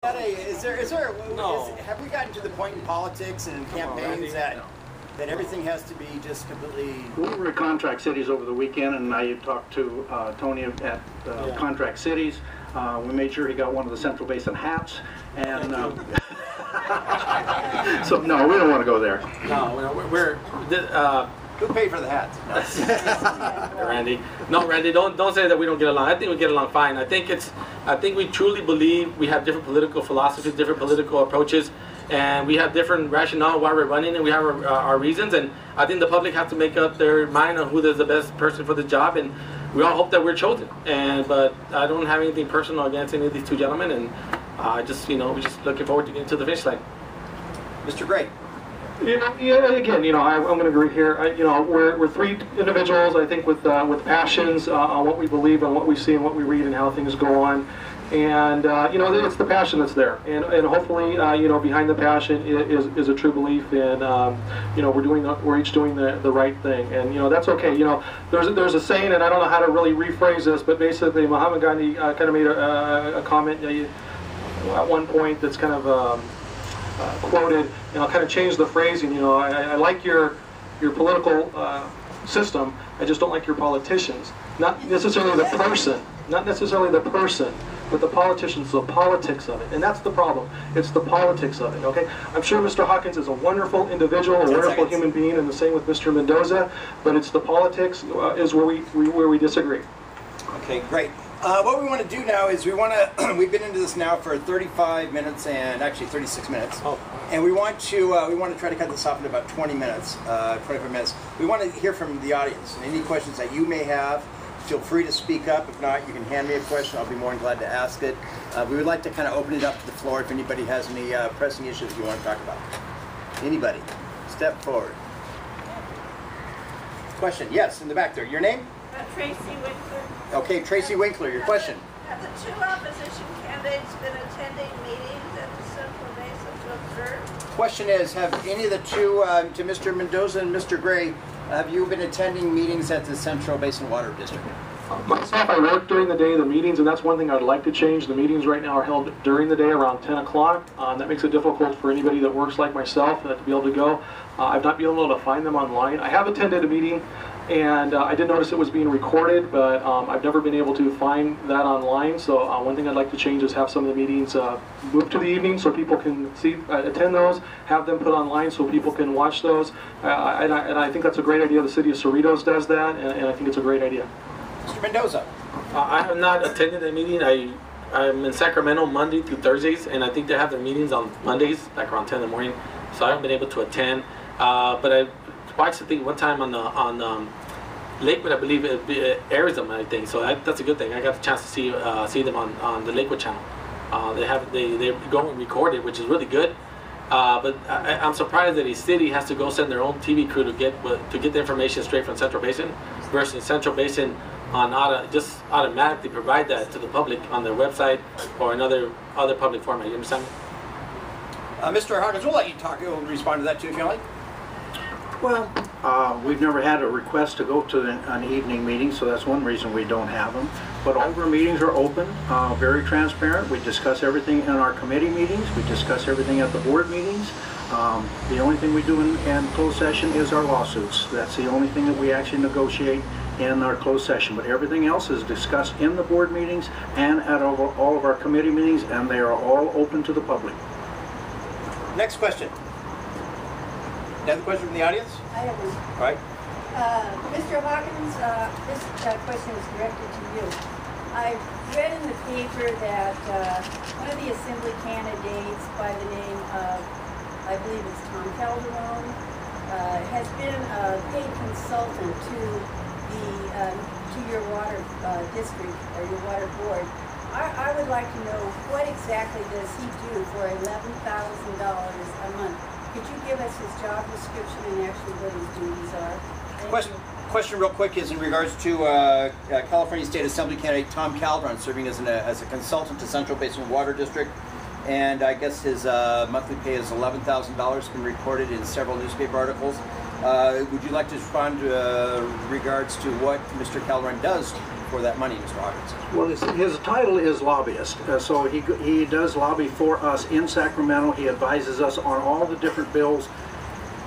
Have we gotten to the point in politics and campaigns that everything has to be just completely... We were at Contract Cities over the weekend, and I talked to Tony at Contract Cities. We made sure he got one of the Central Basin hats, and so no, we don't want to go there. Who paid for the hats? No. Randy. No, Randy, don't say that we don't get along. I think we get along fine. I think we truly believe we have different political philosophies, different political approaches, and we have different rationale why we're running, and we have our reasons. And I think the public have to make up their mind on who is the best person for the job, and we all hope that we're chosen. But I don't have anything personal against any of these two gentlemen, and we're just looking forward to getting to the finish line. Mr. Gray. Again, I'm going to agree here. We're three individuals, I think, with passions on what we believe and what we see and what we read and how things go on. And it's the passion that's there, and hopefully, behind the passion is a true belief, and we're each doing the right thing, and that's okay. There's a saying, and I don't know how to really rephrase this, but basically, Mahatma Gandhi kind of made a comment at one point that's kind of quoted, kind of changed the phrasing. I like your political system. I just don't like your politicians. Not necessarily the person, but the politicians, the politics of it. And that's the problem. It's the politics of it, okay? I'm sure Mr. Hawkins is a wonderful individual, a wonderful human being, and the same with Mr. Mendoza, but it's the politics is where we disagree. Okay, great. What we want to do now is we've been into this now for 35 minutes and actually 36 minutes. Oh. And we want to try to cut this off in about 20 minutes, 25 minutes. We want to hear from the audience. Any questions that you may have, feel free to speak up. If not, you can hand me a question. I'll be more than glad to ask it. We would like to kind of open it up to the floor if anybody has any pressing issues you want to talk about. Anybody? Step forward. Question? Yes, in the back there. Your name? Tracy Winkler. Okay, Tracy Winkler, your question. Have the two opposition candidates been attending meetings at the Central Basin to observe? Question is, have any of the two, to Mr. Mendoza and Mr. Gray, have you been attending meetings at the Central Basin Water District? Myself, I work during the day, the meetings, and that's one thing I'd like to change. The meetings right now are held during the day around 10 o'clock. That makes it difficult for anybody that works like myself to be able to go. I've not been able to find them online. I have attended a meeting, and I did notice it was being recorded, but I've never been able to find that online. So one thing I'd like to change is have some of the meetings move to the evening so people can attend those, have them put online so people can watch those. And I think that's a great idea. The city of Cerritos does that, and I think it's a great idea. Mr. Mendoza. I have not attended a meeting. I'm in Sacramento Monday through Thursdays, and I think they have their meetings on Mondays, like around 10 in the morning. So I haven't been able to attend. But I watched the thing one time on Lakewood, I believe it airs them, I think. So that's a good thing. I got the chance to see them on the Lakewood channel. They go and record it, which is really good. But I'm surprised that a city has to go send their own TV crew to get the information straight from Central Basin, versus Central Basin just automatically provide that to the public on their website or another public format. You understand? Mr. Hawkins, we'll let you talk. We'll respond to that too if you like. Well, we've never had a request to go to an evening meeting, so that's one reason we don't have them. But all of our meetings are open, very transparent. We discuss everything in our committee meetings. We discuss everything at the board meetings. The only thing we do in closed session is our lawsuits. That's the only thing that we actually negotiate in our closed session. But everything else is discussed in the board meetings and at all of our committee meetings, and they are all open to the public. Next question. Another question from the audience? I have one. All right. Mr. Hawkins, this question is directed to you. I read in the paper that one of the assembly candidates by the name of, I believe it's Tom Calderon, has been a paid consultant to your water district or your water board. I would like to know, what exactly does he do for $11,000 a month? Could you give us his job description and actually what his duties are? Question real quick is in regards to California State Assembly candidate Tom Calderon serving as a consultant to Central Basin Water District, and I guess his monthly pay is $11,000, been reported in several newspaper articles. Would you like to respond to regards to what Mr. Calderon does for that money, Mr. Hawkins? Well, his title is lobbyist, so he does lobby for us in Sacramento. He advises us on all the different bills.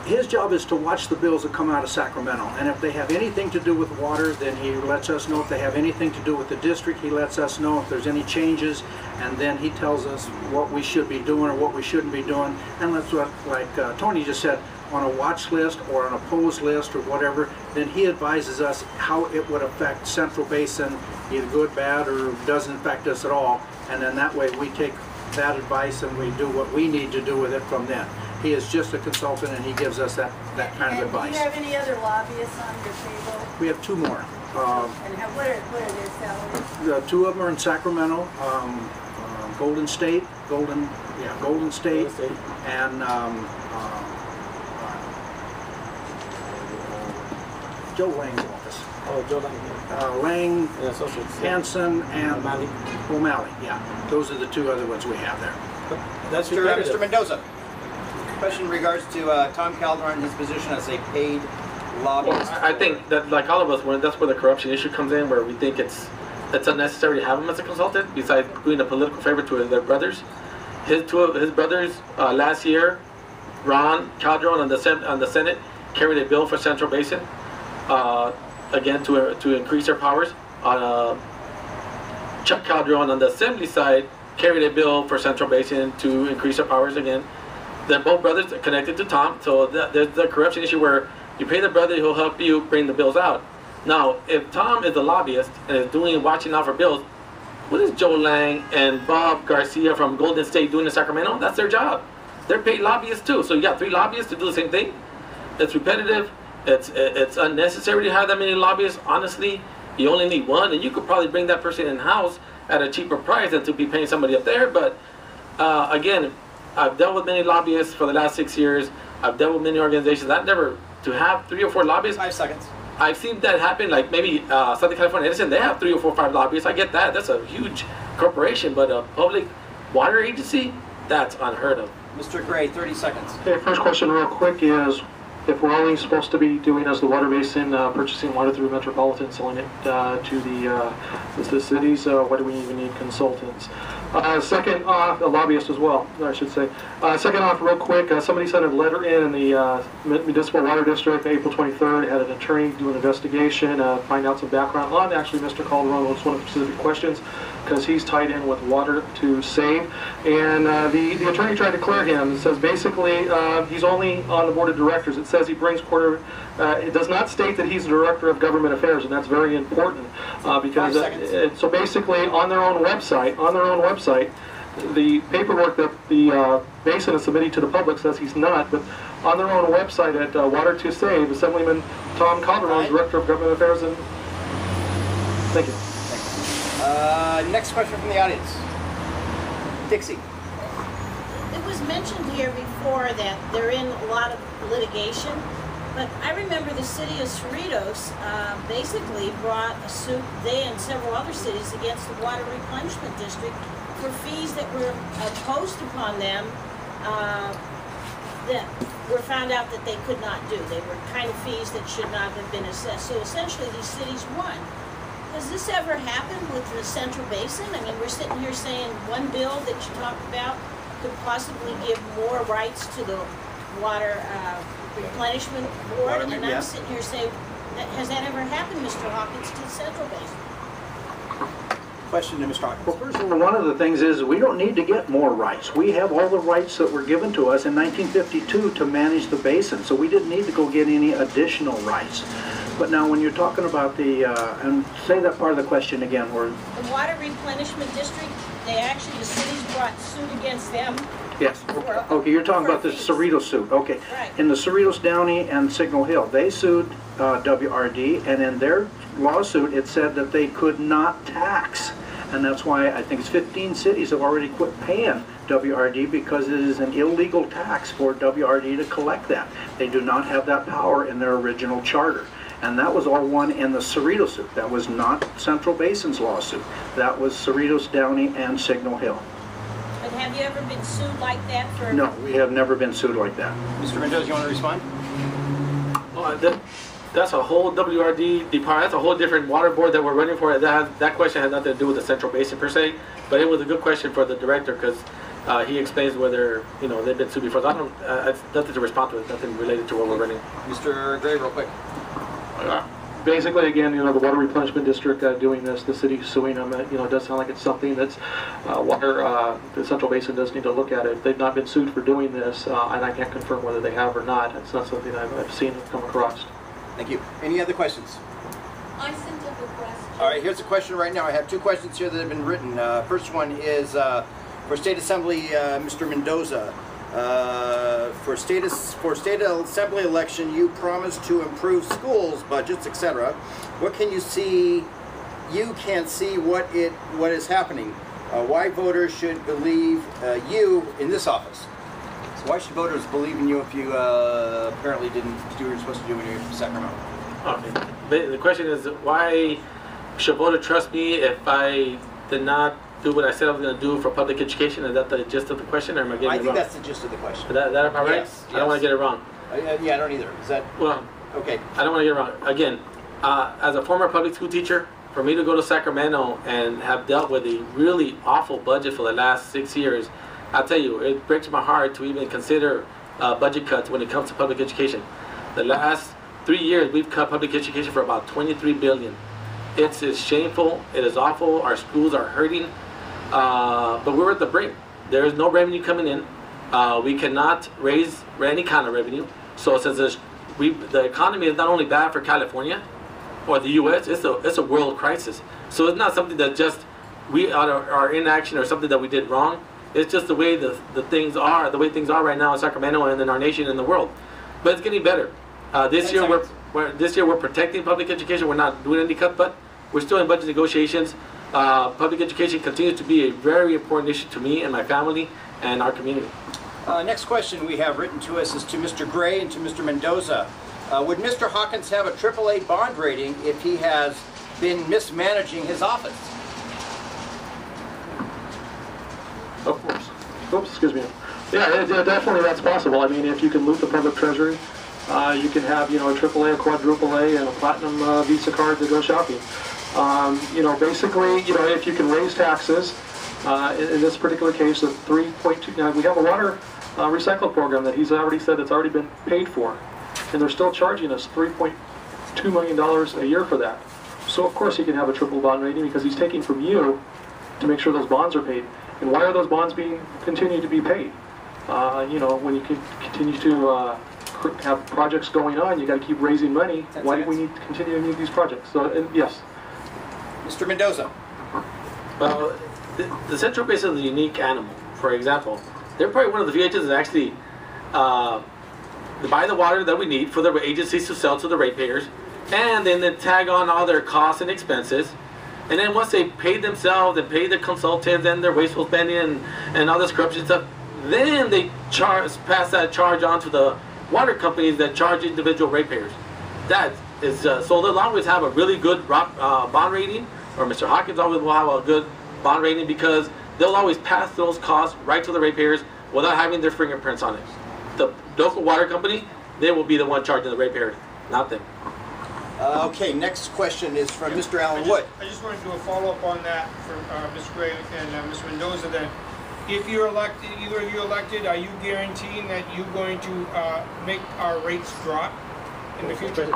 His job is to watch the bills that come out of Sacramento, and if they have anything to do with water, then he lets us know. If they have anything to do with the district, he lets us know if there's any changes, and then he tells us what we should be doing or what we shouldn't be doing. And that's what, like Tony just said, on a watch list or an opposed list or whatever, then he advises us how it would affect Central Basin, either good, bad, or doesn't affect us at all. And then that way we take that advice and we do what we need to do with it from then. He is just a consultant, and he gives us that kind of advice. Do you have any other lobbyists on your table? We have 2 more. And what are their salaries? 2 of them are in Sacramento, Golden State, and Joe Lang's office. Oh, Joe Lang. Lang, Yeah, associates. Hanson, and O'Malley. O'Malley. Yeah, those are the 2 other ones we have there. That's Mr. Mendoza. Question in regards to Tom Calderon and his position as a paid lobbyist. I think that, like all of us, that's where the corruption issue comes in, where we think it's unnecessary to have him as a consultant, besides doing a political favor to their brothers. His brothers last year, Ron Calderon on the Senate carried a bill for Central Basin, again to increase their powers. Chuck Calderon on the Assembly side carried a bill for Central Basin to increase their powers again. They're both brothers connected to Tom, so there's the corruption issue where you pay the brother who'll help you bring the bills out. Now, if Tom is a lobbyist and is watching out for bills, what is Joe Lang and Bob Garcia from Golden State doing in Sacramento? That's their job. They're paid lobbyists too. So you got 3 lobbyists to do the same thing. It's repetitive. It's unnecessary to have that many lobbyists. Honestly, you only need 1, and you could probably bring that person in-house at a cheaper price than to be paying somebody up there. But again, I've dealt with many lobbyists for the last 6 years. I've dealt with many organizations. I've never, to have 3 or 4 lobbyists. 5 seconds. I've seen that happen, like maybe Southern California Edison, they have 3 or 4 or 5 lobbyists. I get that. That's a huge corporation, but a public water agency, that's unheard of. Mr. Gray, 30 seconds. Okay, first question real quick is, if we're only supposed to be doing as the water basin, purchasing water through Metropolitan, selling it to the cities, why do we even need consultants? Second off, a lobbyist as well, I should say. Second off, real quick, somebody sent a letter in the Municipal Water District, April 23rd, had an attorney do an investigation, find out some background on actually Mr. Calderon was one of the specific questions, because he's tied in with Water to Save. And the attorney tried to clear him. It says basically he's only on the board of directors. It says he brings it does not state that he's the director of government affairs, and that's very important because so basically on their own website, the paperwork that the Basin is submitting to the public says he's not, but on their own website at Water to Save, Assemblyman Tom Calderon, director of government affairs, and thank you. Next question from the audience. Dixie. It was mentioned here before that they're in a lot of litigation, but I remember the city of Cerritos basically brought a suit, they and several other cities, against the Water Replenishment District for fees that were imposed upon them that were found out that they could not do. They were kind of fees that should not have been assessed. So essentially these cities won. Has this ever happened with the Central Basin? I mean, we're sitting here saying one bill that you talked about could possibly give more rights to the Water Replenishment Board, and I'm sitting here saying, has that ever happened, Mr. Hawkins, to the Central Basin? Question to Mr. Hawkins. Well, first of all, one of the things is we don't need to get more rights. We have all the rights that were given to us in 1952 to manage the basin, so we didn't need to go get any additional rights. But now when you're talking about the, and say that part of the question again, where... The Water Replenishment District, they actually, the cities brought suit against them. Yes, okay, you're talking about the Cerritos suit, okay. Right. In the Cerritos Downey and Signal Hill, they sued WRD, and in their lawsuit it said that they could not tax. And that's why I think it's 15 cities have already quit paying WRD, because it is an illegal tax for WRD to collect that. They do not have that power in their original charter. And that was all won in the Cerritos suit. That was not Central Basin's lawsuit. That was Cerritos, Downey, and Signal Hill. But have you ever been sued like that for... No, we have never been sued like that. Mr. Mendoza, you want to respond? Well, That's a whole WRD department. That's a whole different water board that we're running for. That question has nothing to do with the Central Basin per se, but it was a good question for the director because he explains whether they've been sued before. So I don't. It's nothing to respond to. It's nothing related to what we're running. Mr. Gray, real quick. Basically, again, the water replenishment district doing this, the city suing them. It does sound like it's something that's the Central Basin does need to look at it. They've not been sued for doing this, and I can't confirm whether they have or not. It's not something I've seen come across. Thank you. Any other questions? I sent up a question. All right, here's a question right now. I have two questions here that have been written. First one is for State Assembly, Mr. Mendoza. For State Assembly election, you promised to improve schools, budgets, etc. What can you see? You can't see what is happening. Why voters should believe you in this office? So why should voters believe in you if you apparently didn't do what you're supposed to do when you're from Sacramento? Okay. The question is, why should voters trust me if I did not do what I said I was going to do for public education? Is that the gist of the question, or am I getting it wrong? I think that's the gist of the question. Is that am I right? Yes. I don't want to get it wrong. Yeah, I don't either. Is that well? Okay. I don't want to get it wrong. Again, as a former public school teacher, for me to go to Sacramento and have dealt with a really awful budget for the last 6 years, I'll tell you, it breaks my heart to even consider budget cuts when it comes to public education. The last 3 years, we've cut public education for about $23 billion. It's shameful. It is awful. Our schools are hurting. But we're at the brink. There is no revenue coming in. We cannot raise any kind of revenue. So since the economy is not only bad for California or the U.S., it's a world crisis. So it's not something that just we are inaction or something that we did wrong. It's just the way the things are right now in Sacramento and in our nation and the world. But it's getting better. This year we're protecting public education. We're not doing any cut, but we're still in budget negotiations. Public education continues to be a very important issue to me and my family and our community. Next question we have written to us is to Mr. Gray and to Mr. Mendoza. Would Mr. Hawkins have a AAA bond rating if he has been mismanaging his office? Of course. Oops, excuse me. Yeah, definitely that's possible. I mean, if you can loot the public treasury, you can have, a AAA, a quadruple A, and a platinum Visa card to go shopping. Basically, if you can raise taxes, in this particular case of 3.2, now we have a water recycle program that he's already said it's already been paid for, and they're still charging us $3.2 million a year for that. So of course he can have a triple bond rating because he's taking from you to make sure those bonds are paid. And why are those bonds continue to be paid? When you can continue to have projects going on, you got to keep raising money. Why do we need to continue to need these projects? So yes. Mr. Mendoza. Well, the Central Basin is a unique animal. For example, they're probably one of the few agencies that actually buy the water that we need for the agencies to sell to the ratepayers, and then they tag on all their costs and expenses. And then once they pay themselves and pay the consultants and their wasteful spending and all this corruption stuff, then they pass that charge on to the water companies that charge individual ratepayers. That is so they'll always have a really good bond rating, or Mr. Hawkins always will have a good bond rating because they'll always pass those costs right to the ratepayers without having their fingerprints on it. The local water company, they will be the one charging the ratepayers, not them. Okay, next question is from Mr. Allen Wood. I just want to do a follow-up on that for Mr. Gray and Mr. Mendoza. Then, if you're elected, either of you elected, are you guaranteeing that you're going to make our rates drop in the future?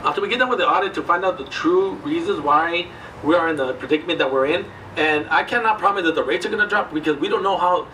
After we get done with the audit to find out the true reasons why we are in the predicament that we're in, and I cannot promise that the rates are going to drop because we don't know how.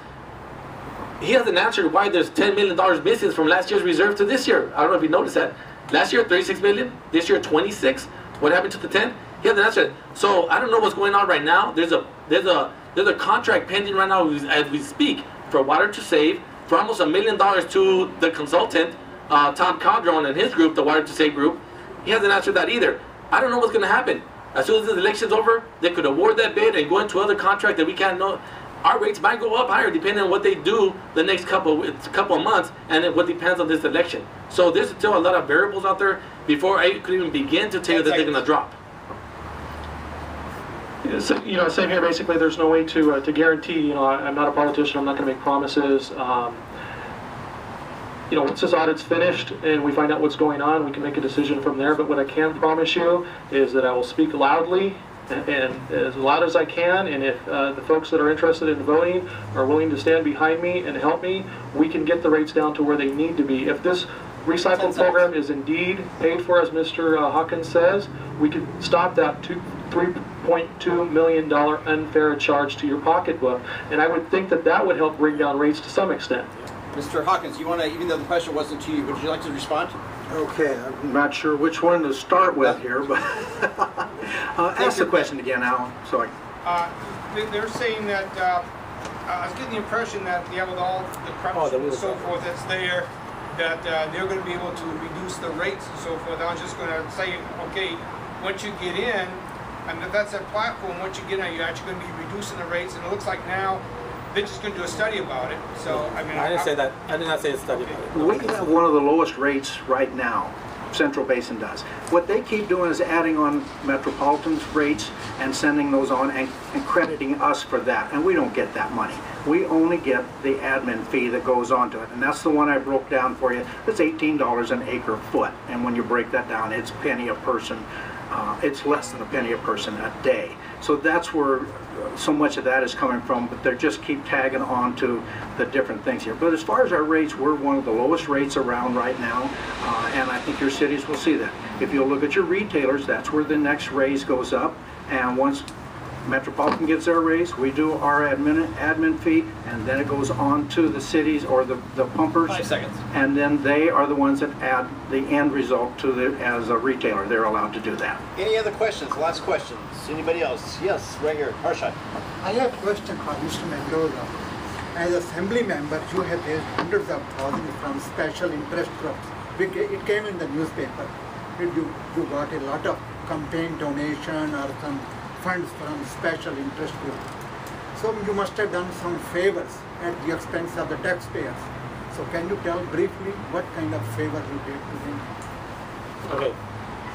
He hasn't answered why there's $10 million missing from last year's reserve to this year. I don't know if you noticed that. Last year, 36 million. This year, 26. What happened to the 10? He hasn't answered. So I don't know what's going on right now. There's a contract pending right now as we speak for Water to Save for almost $1 million to the consultant, Tom Condron and his group, the Water to Save group. He hasn't answered that either. I don't know what's going to happen. As soon as the election's over, they could award that bid and go into other contract that we can't know. Our rates might go up higher depending on what they do the next couple of months, and what depends on this election. So there's still a lot of variables out there before I could even begin to tell you that they're going to drop. Same here. Basically, there's no way to guarantee. I'm not a politician. I'm not going to make promises. you know, once this audit's finished and we find out what's going on, we can make a decision from there. But what I can promise you is that I will speak loudly and as loud as I can, and if the folks that are interested in voting are willing to stand behind me and help me, we can get the rates down to where they need to be. If this recycle program is indeed paid for, as Mr. Hawkins says, we could stop that $3.2 million unfair charge to your pocketbook, and I would think that that would help bring down rates to some extent. Mr. Hawkins, you want to, even though the question wasn't to you, would you like to respond? Okay, I'm not sure which one to start with here, but ask the question again, Alan. So they're saying that I was getting the impression that with all the corruption and so forth that's there, that they're going to be able to reduce the rates and so forth. I was just going to say, okay, once you get in, and if that's that platform, once you get in, you're actually going to be reducing the rates, and it looks like now they're just going to do a study about it. So, I mean, I didn't say that. I did not say a study about it. we have one of the lowest rates right now. Central Basin does. What they keep doing is adding on Metropolitan's rates and sending those on and crediting us for that. And we don't get that money. We only get the admin fee that goes onto it. And that's the one I broke down for you. It's $18 an acre foot. And when you break that down, it's a penny a person. It's less than a penny a person a day. So that's where so much of that is coming from, but they just keep tagging on to the different things here. But as far as our rates, we're one of the lowest rates around right now, and I think your cities will see that. If you'll look at your retailers, that's where the next raise goes up, and once Metropolitan gets their raise, we do our admin fee, and then it goes on to the cities or the pumpers. 5 seconds. And then they are the ones that add the end result to the, as a retailer. They're allowed to do that. Any other questions? Last questions. Anybody else? Yes, right here. Harshad. I have a question for Mr. Mendoza. As assembly member, you have raised hundreds of thousands from special interest groups. It came in the newspaper. You got a lot of campaign donation or some funds from special interest groups. So you must have done some favors at the expense of the taxpayers. So can you tell briefly what kind of favor you did to them? Okay,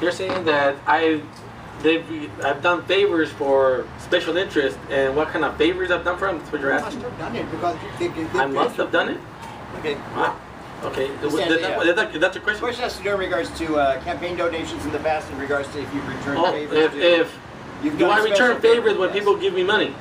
you're saying that I've done favors for special interest, and what kind of favors I've done for them? That's what you're You asking. must have done it because they I must have done it. Okay. Wow. Okay, that's your question. The question has to do in regards to campaign donations in the past, in regards to if you've returned Oh, favors. Do I return favors when people give me money?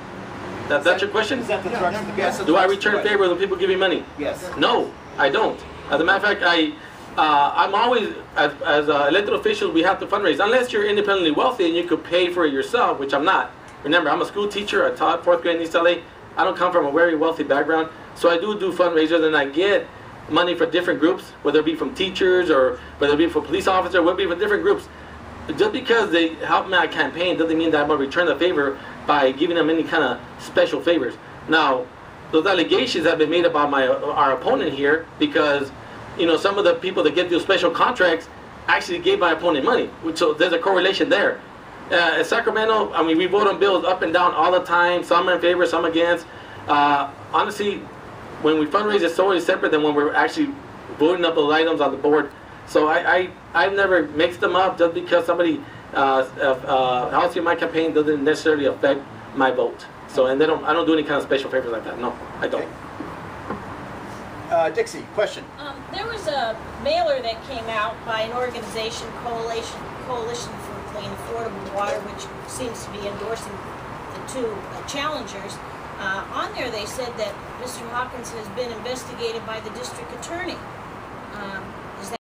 That's your question? Is that the thrust? Yes. Do I return favors when people give me money? Yes. No, I don't. As a matter of fact, I'm always, as elected officials, we have to fundraise. Unless you're independently wealthy and you could pay for it yourself, which I'm not. Remember, I'm a school teacher. I taught 4th grade in East LA. I don't come from a very wealthy background. So I do fundraisers, and I get money for different groups, whether it be from teachers or whether it be for police officers, whether it be for different groups. Just because they help me out campaign doesn't mean that I'm going to return the favor by giving them any kind of special favors. Now, those allegations have been made about our opponent here because, you know, some of the people that get those special contracts actually gave my opponent money. So there's a correlation there. At Sacramento, I mean, we vote on bills up and down all the time. Some in favor, some against. Honestly, when we fundraise, it's totally separate than when we're actually voting up those items on the board. So I've never mixed them up. Just because somebody helps in my campaign doesn't necessarily affect my vote. So, and I don't do any kind of special favors like that. No, I don't. Okay. Dixie, question. There was a mailer that came out by an organization, Coalition for Clean Affordable Water, which seems to be endorsing the two challengers. On there they said that Mr. Hawkins has been investigated by the district attorney.